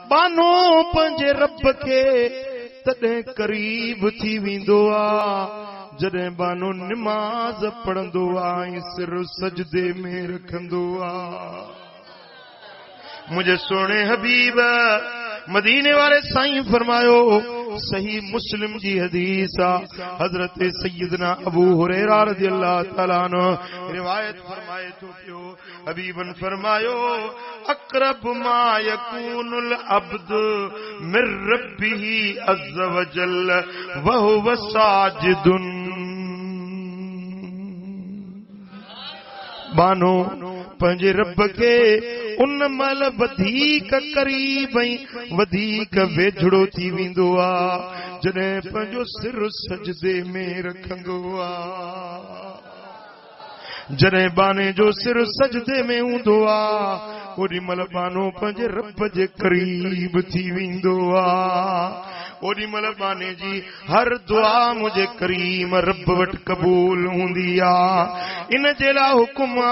बानो पंजे रब के तडे करीब थी विंदो आ जडे बानो नमाज पढ़ंदो आ सिर सजदे में रखंदो आ। मुझे सोने हबीब मदीने वाले साईं फरमायो सही मुस्लिम जी हदीस हजरत सैयदना अबू हुरैरा रज़ियल्लाहु तआला अन्हु रिवायत फरमाए तो पियो हबीबन फरमायो अक़रब मा यकूनुल अब्द मिर रब्बिही अज़्ज़ व जल्ल व हुव साजिदुन। बानो पंहिंजे रब के उन मल वधीक करीब वधीक वेझड़ो थी विंदो आ जॾहिं पंहिंजो सिर सजदे में रखंदो आ। जॾहिं बाने जो सिर सजदे में हूंदो आ ओॾी महिल बानो पंहिंजे रब जे करीब थी विंदो आ। ओॾी महिल बाने जी हर दुआ मुझे करीम रब वटि क़बूल हूंदी आ। इन जे लाइ हुकुम आ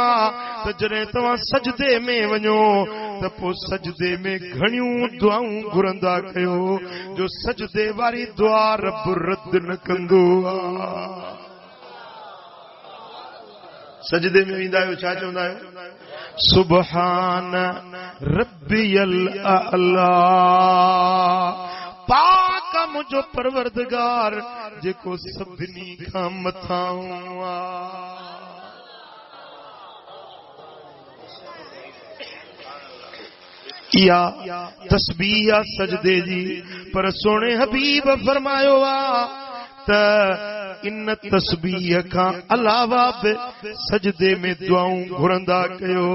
त जॾहिं तव्हां सजदे में वञो त पोइ सजदे में घणियूं दुआऊं घुरंदा कयो जो सजदे वारी दुआ रब रद्द न कंदो आ। सजदे में वेंदा आहियो छा चवंदा आहियो? सुबहान रब्बियल अला, पाक मुझो परवरदिगार जेको सभिनी खां मथां आ। या तस्बीह आ सजदे जी, पर सोने हबीब फरमायो आ त इन तस्बीह खां अलावा बि सजदे में दुआऊं घुरंदा कयो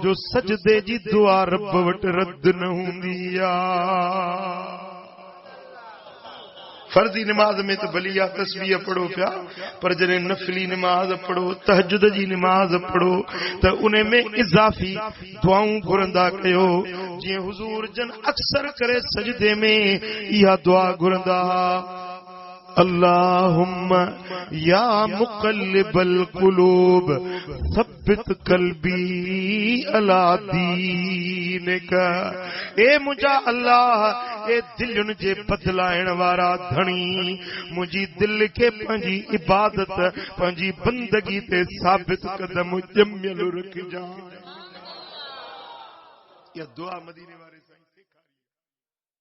जो सजदे जी दुआ रब वटि रद्द न हूंदी आ। फर्जी नमाज में तो भली आ तस्बीह पढ़ो पिया, पर जॾहिं नफली नमाज पढ़ो तहज्जुद जी नमाज पढ़ो त उन में इज़ाफ़ी दुआऊं घुरंदा कयो जीअं हुज़ूर जन अक्सर करे सजदे में इहा दुआ घुरंदा। अल्लाहुम्मा या मुक़ल्लिबल क़ुलूब सब्बित क़ल्बी अला दीनिक। ए मुंहिंजा अल्लाह ए दिलुनि जे बदलाइण वारा धणी मुंहिंजी दिल खे पंहिंजी इबादत पंहिंजी बंदगी ते साबित कदम ॼमियल रखजांइ। या दुआ मदीने वारे